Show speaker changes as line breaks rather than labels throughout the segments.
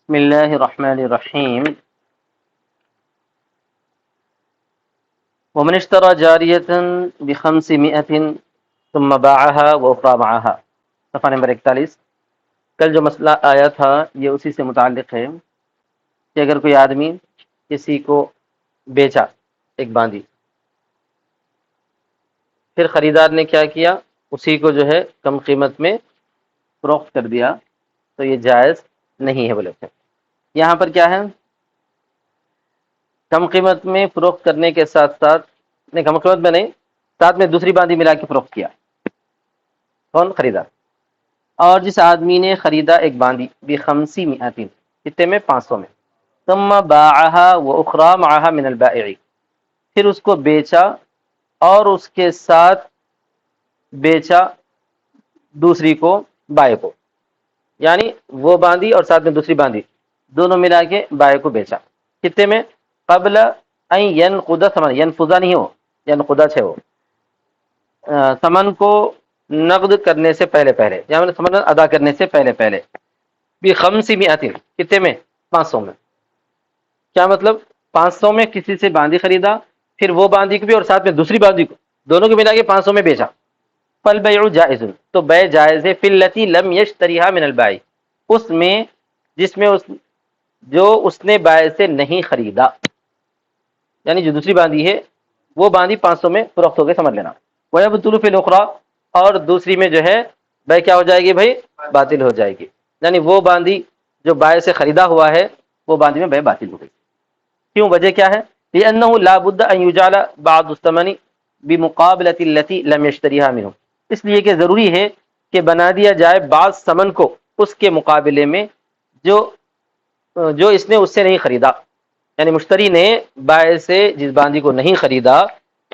بسم اللہ الرحمن الرحیم ومن اشترى جاریة ب500 ثم باعها وأخرى معها، صفحہ نمبر 41۔ کل جو مسئلہ آیا تھا یہ اسی سے متعلق ہے کہ اگر کوئی آدمی کسی کو بیچا ایک باندی، پھر خریدار نے کیا کیا، اسی کو جو ہے کم قیمت میں فروخت کر دیا، تو یہ جائز نہیں ہے بولے تھے۔ یہاں پر کیا ہے، کم قیمت میں فروخت کرنے کے ساتھ ساتھ، نہیں کم قیمت میں نہیں، ساتھ میں دوسری باندی ملا کے فروخت کیا، کون؟ خریدار۔ اور جس آدمی نے خریدا ایک باندی ب500، کتنے میں؟ 500 میں، ثم باعها واخرى معها من البائع، پھر اس کو بیچا اور اس کے ساتھ بیچا دوسری کو، بائع کو، یعنی وہ باندی اور ساتھ میں دوسری باندی دونوں ملا کے بائع کو بیچا، کتنے میں؟ قبل ان ينقض ثمن، ينفذ نہیں ہو، ينقض ہے وہ، ثمن کو نقد کرنے سے پہلے پہلے، یعنی ثمن ادا کرنے سے پہلے پہلے، ب500، کتنے میں؟ 500 میں۔ کیا مطلب؟ 500 میں کسی سے باندی خریدا، پھر وہ باندی کو بھی اور ساتھ میں دوسری باندی کو، دونوں کو ملا کے 500 میں بیچا، فالبیع جائز، تو بیع جائز ہے، فی التی لم یشتریها من البائع، اس میں جس میں جو اس نے بائع سے نہیں خریدا، یعنی جو دوسری باندی ہے وہ باندی 500 میں فروخت ہو گئی، سمجھ لینا۔ وَيَبْطُلُ فِي الْأُخْرَى، اور دوسری میں جو ہے بیع کیا ہو جائے گی بھائی؟ باطل ہو جائے گی، یعنی وہ باندی جو بائع سے خریدا ہوا ہے وہ باندی میں بیع باطل ہو گئی۔ کیوں؟ وجہ کیا ہے؟ لِأَنَّهُ لَا بُدَّ أَن يُجْعَلَ بَعْضُ الثَّمَنِ بِمُقَابَلَةِ الَّتِي لَمْ يَشْتَرِهَا مِنْهُ، اس لیے کہ ضروری ہے کہ بنا دیا جائے بعض ثمن کو اس کے مقابلے میں جو اس نے اس سے نہیں خریدا، یعنی مشتری نے بائع سے جس باندی کو نہیں خریدا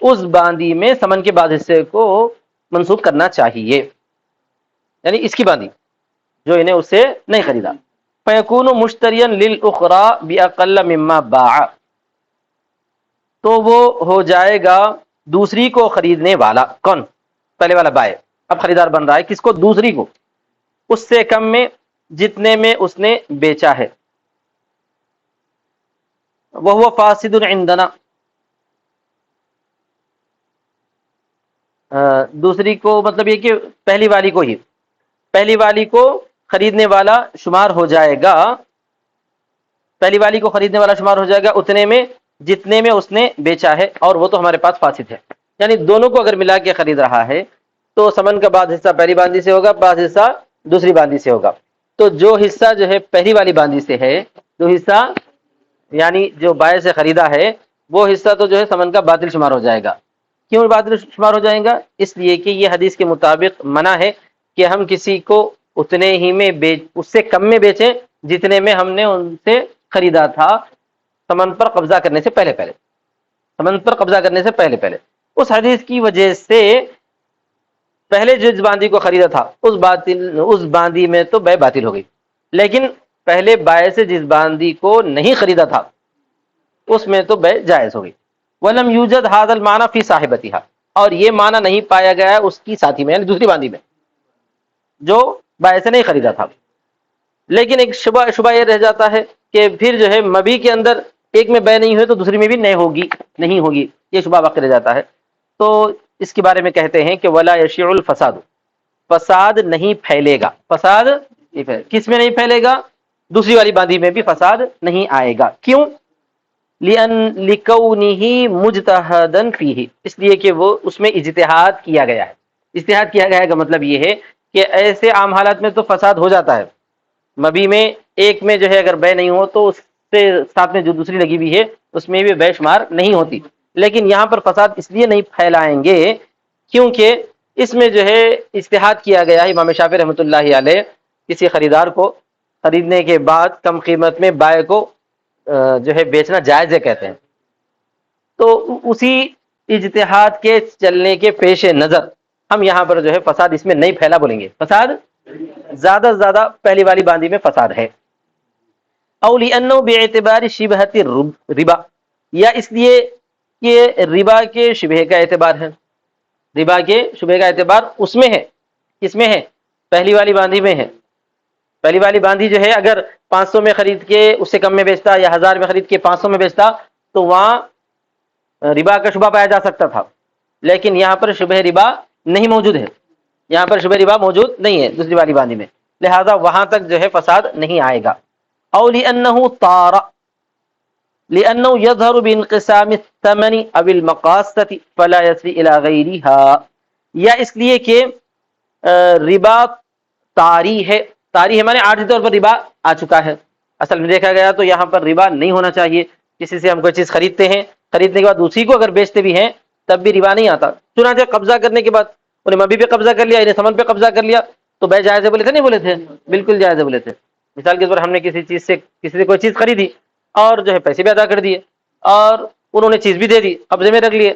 اس باندی میں ثمن کے بعض حصے کو منسوخ کرنا چاہیے، یعنی اس کی باندی جو انہیں اس سے نہیں خریدا۔ فَيَكُونُ مُشْتَرِيًا لِلْأُخْرَى بِأَقَلَّ مِمَّا بَاعَ، تو وہ ہو جائے گا دوسری کو خریدنے والا، کون؟ پہلے والا بائع اب خریدار بن رہا ہے، کس کو؟ دوسری کو، اس سے کم میں جتنے میں اس نے بیچا ہے۔ وَهُوَ فَاسِدٌ عِندَنَا، دوسری کو مطلب یہ کہ پہلی والی کو ہی، پہلی والی کو خریدنے والا شمار ہو جائے گا، پہلی والی کو خریدنے والا شمار ہو جائے گا اتنے میں جتنے میں اس نے بیچا ہے، اور وہ تو ہمارے پاس فاسد ہے، یعنی دونوں کو اگر ملا کے خرید رہا ہے تو ثمن کا بعض حصہ پہلی باندی سے ہوگا، بعض حصہ دوسری باندی سے ہوگا، تو جو حصہ جو ہے پہلی والی باندی سے ہے، جو حصہ یعنی جو بائع سے خریدا ہے وہ حصہ تو جو ہے ثمن کا باطل شمار ہو جائے گا۔ کیوں باطل شمار ہو جائے گا؟ اس لیے کہ یہ حدیث کے مطابق منع ہے کہ ہم کسی کو اتنے ہی میں اس سے کم میں بیچیں جتنے میں ہم نے ان سے خریدا تھا، ثمن پر قبضہ کرنے سے پہلے پہلے، ثمن پر قبضہ کرنے سے پہلے پہلے۔ اس حدیث کی وجہ سے پہلے جس باندی کو خریدا تھا اس باندی میں تو بیع باطل ہو گئی، لیکن پہلے بائع سے جس باندی کو نہیں خریدا تھا اس میں تو بیع جائز ہو گئی۔ وَلَمْ يُوجَدْ هَذَا الْمَعْنَى فِي صَاحِبَتِهَا، اور یہ معنی نہیں پایا گیا ہے اس کی ساتھی میں، یعنی دوسری باندی میں جو بائع سے نہیں خریدا تھا۔ لیکن ایک شبہ یہ رہ جاتا ہے کہ پھر جو ہے مبی کے اندر ایک میں بیع نہیں ہوئی تو دوسری میں بھی نہیں ہوگی، یہ شبہ باقی رہ جاتا ہے۔ تو اس کے بارے میں کہتے ہیں کہ وَلَا يَشِعُ الْفَسَادُ، فساد نہیں پھیلے گا، فساد کس میں نہیں پھیلے گا؟ دوسری والی باندی میں بھی فساد نہیں آئے گا۔ کیوں؟ لِكَوْنِهِ مُجْتَهَدًا فِيهِ، اس لیے کہ وہ اس میں اجتہاد کیا گیا ہے۔ اجتہاد کیا گیا ہے کا مطلب یہ ہے کہ ایسے عام حالات میں تو فساد ہو جاتا ہے، مبی میں ایک میں جو ہے اگر بیع نہیں ہو تو اس سے ساتھ میں جو دوسری لگی ہوئی ہے اس میں بھی بیع شمار نہیں ہوتی، لیکن یہاں پر فساد اس لیے نہیں پھیلائیں گے کیونکہ اس میں جو ہے اجتہاد کیا گیا ہے۔ امام شافعی رحمۃ اللہ علیہ کسی خریدار کو خریدنے کے بعد کم قیمت میں بائع کو جو ہے بیچنا جائز ہے کہتے ہیں، تو اسی اجتہاد کے چلنے کے پیش نظر ہم یہاں پر جو ہے فساد اس میں نہیں پھیلا بولیں گے، فساد زیادہ سے زیادہ پہلی والی باندی میں فساد ہے۔ او لأنه باعتبار شبہۃ الربا، یا اس لیے کہ ربا کے شبہ کا اعتبار ہے، ربا کے شبہ کا اعتبار اس میں ہے، کس میں ہے؟ پہلی والی باندی میں ہے۔ پہلی والی باندی جو ہے اگر 500 میں خرید کے اس سے کم میں بیچتا یا 1000 میں خرید کے 500 میں بیچتا تو وہاں ربا کا شبہ پایا جا سکتا تھا، لیکن یہاں پر شبہ ربا نہیں موجود ہے، یہاں پر شبہ ربا موجود نہیں ہے دوسری والی باندھی میں، لہذا وہاں تک جو ہے فساد نہیں آئے گا۔ او لأنه طار لأنه يظهر بانقسام الثمن او المقاصة فلا يسري الى غيرها، یا اس لیے کہ ربا طاری ہے، طاری ہے مانے عارضی طور پر ربا آ چکا ہے، اصل میں دیکھا گیا تو یہاں پر ربا نہیں ہونا چاہیے، کسی سے ہم کوئی چیز خریدتے ہیں، خریدنے کے بعد دوسری کو اگر بیچتے بھی ہیں تب بھی ربا نہیں آتا، چنانچہ قبضہ کرنے کے بعد انہیں مبی پہ قبضہ کر لیا، انہیں ثمن پہ قبضہ کر لیا تو بے جائز ہے بولے تھے نہیں بولے تھے، بالکل جائز ہے بولے تھے۔ مثال کے طور پر ہم نے کسی سے کوئی چیز خریدی اور جو ہے پیسے بھی ادا کر دیے اور انہوں نے چیز بھی دے دی، قبضے میں رکھ لیے،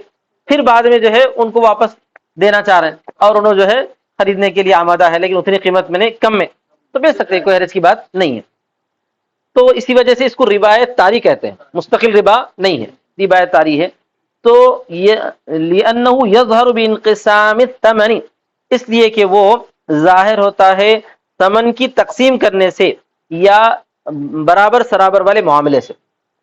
پھر بعد میں جو ہے ان کو واپس دینا چاہ رہے ہیں اور انہوں جو ہے خریدنے کے لیے آمادہ ہے لیکن اتنی قیمت میں نے کم میں، تو بیچ سکتے ہیں، کوئی حرج کی بات نہیں ہے۔ تو اسی وجہ سے اس کو ربایت طاری کہتے ہیں، مستقل ربا نہیں ہے، ربایت طاری ہے۔ تو یہ لِأَنَّهُ يَظْهَرُ بِانقسام الثَّمَنِ، اس لیے کہ وہ ظاہر ہوتا ہے ثمن کی تقسیم کرنے سے یا برابر سرابر والے معاملے سے،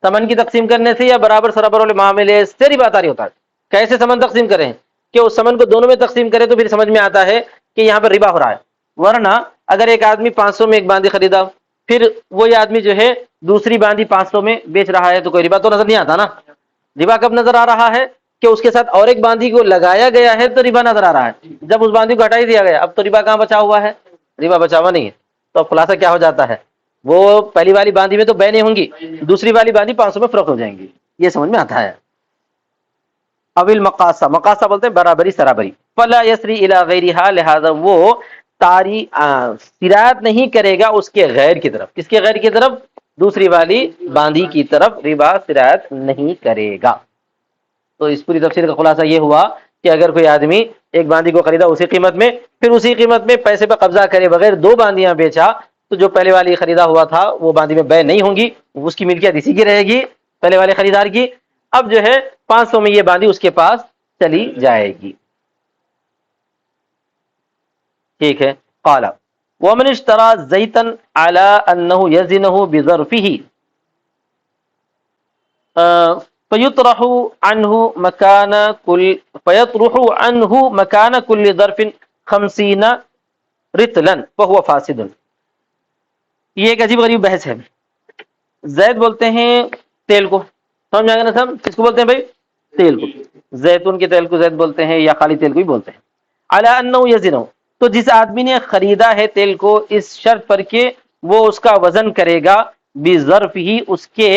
ثمن کی تقسیم کرنے سے یا برابر سرابر والے معاملے سے ربا طاری ہوتا ہے۔ کیسے ثمن تقسیم کریں کہ اس ثمن کو دونوں میں تقسیم کریں تو پھر سمجھ میں آتا ہے کہ یہاں پر ربا ہو رہا ہے، ورنہ اگر ایک آدمی 500 میں ایک باندھی خریدا پھر وہی آدمی جو ہے دوسری باندھی 500 میں بیچ رہا ہے تو کوئی ربا تو نظر نہیں آتا نا۔ ربا کب نظر آ رہا ہے کہ اس کے ساتھ اور ایک باندھی کو لگایا گیا ہے تو ربا نظر آ رہا ہے، جب اس باندھی کو ہٹا ہی دیا گیا اب تو ربا کہاں بچا ہوا ہے، ربا بچا ہوا نہیں ہے۔ تو اب خلاصہ کیا ہو جاتا ہے، وہ پہلی والی باندھی میں تو بے نہیں ہوں گی، دوسری والی باندھی 500 میں فروخت ہو جائیں گی، یہ سمجھ میں آتا ہے۔ اول مقاصہ، مقاصہ بولتے ہیں برابری سرابری، فلا یسری الی غیرها، لہذا وہ طاری سرایت نہیں کرے گا اس کے غیر کی طرف، کس کے غیر کی طرف، دوسری والی باندھی کی طرف ربا سرایت نہیں کرے گا۔ تو اس پوری تفسیر کا خلاصہ یہ ہوا کہ اگر کوئی آدمی ایک باندھی کو خریدا اسی قیمت میں، پھر اسی قیمت میں پیسے پہ قبضہ کرے بغیر دو باندیاں بیچا تو جو پہلے والی خریدا ہوا تھا وہ باندھی میں بے نہیں ہوں گی، اس کی ملکیت اسی کی رہے گی پہلے والے خریدار کی، اب جو ہے 500 میں یہ باندھی اس کے پاس چلی جائے گی۔ ٹھیک ہے، قال ومن اشترى زيتا على انه يزنه بظرفه فيطرح عنه مكان كل ظرف 50 رطلا فهو فاسد۔ یہ ایک عجیب غریب بحث ہے۔ زید بولتے ہیں تیل کو، سمجھ آئے گا نا صاحب، کس کو بولتے ہیں بھائی، تیل کو، زیتون کے تیل کو زید بولتے ہیں یا خالی تیل کو بھی بولتے ہیں۔ علی انہ یزنہ، تو جس آدمی نے خریدا ہے تیل کو اس شرط پر کہ وہ اس کا وزن کرے گا بظرف ہی، اس کے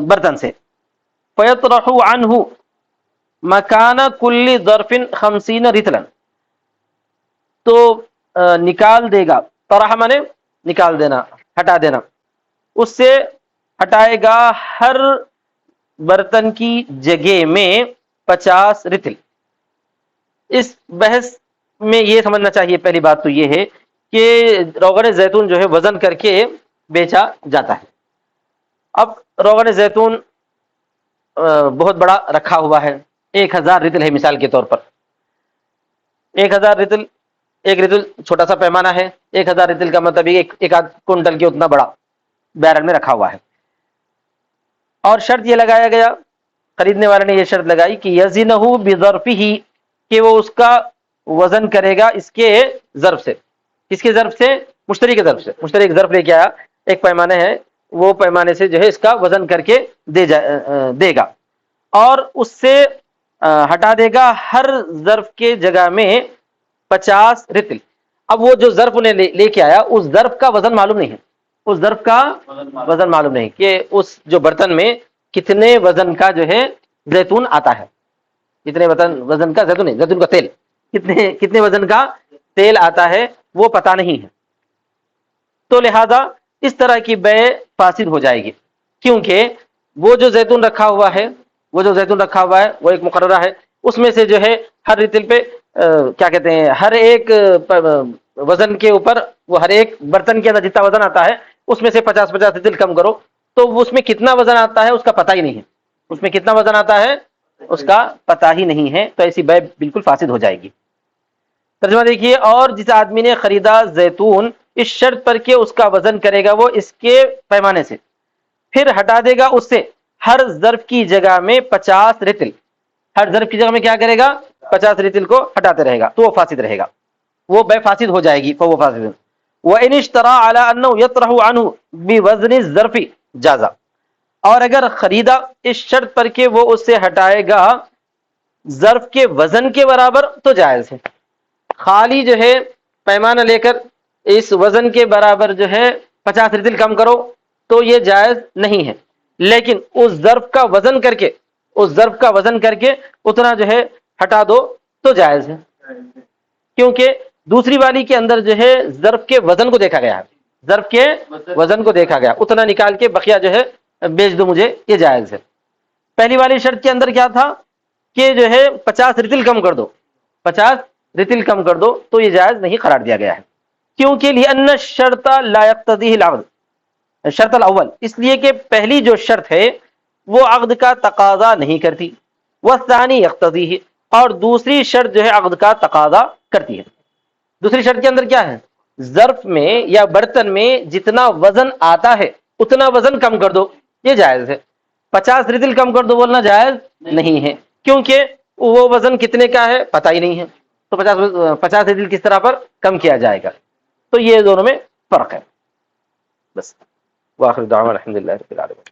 برتن سے، فیطرح عنہ مکان کل ظرف 50 رطلا، تو نکال دے گا، طرح مانے نکال دینا، ہٹا دینا، اس سے ہٹائے گا ہر برتن کی جگہ میں 50 رطل۔ اس بحث میں یہ سمجھنا چاہیے، پہلی بات تو یہ ہے کہ روغن زیتون جو ہے وزن کر کے بیچا جاتا ہے۔ اب روغن زیتون بہت بڑا رکھا ہوا ہے، 1000 رطل ہے مثال کے طور پر، 1000 رطل، ایک رطل چھوٹا سا پیمانہ ہے، 1000 رطل کا مطلب ایک آدھ کنٹل کے اتنا بڑا بیرل میں رکھا ہوا ہے، اور شرط یہ لگایا گیا، خریدنے والے نے یہ شرط لگائی کہ یزنہ بظرفہ، کہ وہ اس کا وزن کرے گا اس کے ظرف سے، کس کے ظرف سے، مشتری کے ظرف سے، مشتری ایک ظرف لے کے آیا، ایک پیمانے ہے، وہ پیمانے سے جو ہے اس کا وزن کر کے دے گا، اور اس سے ہٹا دے گا ہر ظرف کے جگہ میں 50 رطل۔ اب وہ جو ظرف انہیں لے کے آیا اس ظرف کا وزن معلوم نہیں ہے، اس ظرف کا وزن معلوم نہیں کہ اس جو برتن میں کتنے وزن کا جو ہے زیتون آتا ہے، کتنے وزن کا زیتون نہیں، زیتون کا تیل کتنے وزن کا تیل آتا ہے وہ پتہ نہیں ہے، تو لہذا اس طرح کی بے فاسد ہو جائے گی، کیونکہ وہ جو زیتون رکھا ہوا ہے وہ ایک مقررہ ہے، اس میں سے جو ہے ہر رطل پہ کیا کہتے ہیں، ہر ایک وزن کے اوپر وہ ہر ایک برتن کے اندر جتنا وزن آتا ہے اس میں سے 50 رطل کم کرو، تو اس میں کتنا وزن آتا ہے اس کا پتہ ہی نہیں ہے، اس میں کتنا وزن آتا ہے اس کا پتہ ہی نہیں ہے، تو ایسی بے بالکل فاسد ہو جائے گی۔ ترجمہ دیکھیے، اور جس آدمی نے خریدا زیتون اس شرط پر کہ اس کا وزن کرے گا وہ اس کے پیمانے سے، پھر ہٹا دے گا اس سے ہر ظرف کی جگہ میں 50 رتل، ہر ظرف کی جگہ میں کیا کرے گا 50 رتل کو ہٹاتے رہے گا تو وہ فاسد رہے گا، وہ بے فاسد ہو جائے گی، فهو فاسد۔ وَإِنِ اشْتَرَى عَلَىٰ أَنَّهُ يَطْرَحُ عَنْهُ بِوَزْنِ الظَّرْفِ جَازَ، اور اگر خریدا اس شرط پر کہ وہ اس سے ہٹائے گا ظرف کے وزن کے برابر تو جائز ہے، خالی جو ہے پیمانہ لے کر اس وزن کے برابر جو ہے 50 رتل کم کرو تو یہ جائز نہیں ہے، لیکن اس ظرف کا وزن کر کے، اس ظرف کا وزن کر کے اتنا جو ہے ہٹا دو تو جائز ہے، کیونکہ دوسری والی کے اندر جو ہے ظرف کے وزن کو دیکھا گیا ہے، ظرف کے وزن کو دیکھا گیا، اتنا نکال کے بقیہ جو ہے بیچ دو مجھے، یہ جائز ہے۔ پہلی والی شرط کے اندر کیا تھا کہ جو ہے 50 رتل کم کر دو، 50 رتل کم کر دو تو یہ جائز نہیں قرار دیا گیا ہے، کیونکہ لأن الشرط لا يقتضيه العقد، شرط الاول اس لیے کہ پہلی جو شرط ہے وہ عقد کا تقاضا نہیں کرتی، والثانی يقتضيه، اور دوسری شرط جو ہے عقد کا تقاضا کرتی ہے۔ دوسری شرط کے اندر کیا ہے؟ ظرف میں یا برتن میں جتنا وزن آتا ہے اتنا وزن کم کر دو، یہ جائز ہے۔ 50 رتل کم کر دو بولنا جائز نہیں ہے، کیونکہ وہ وزن کتنے کا ہے پتہ ہی نہیں ہے، تو 50 رتل کس طرح پر کم کیا جائے گا، تو یہ دونوں میں فرق ہے بس۔ واخر دعوانا الحمدللہ رب العالمین۔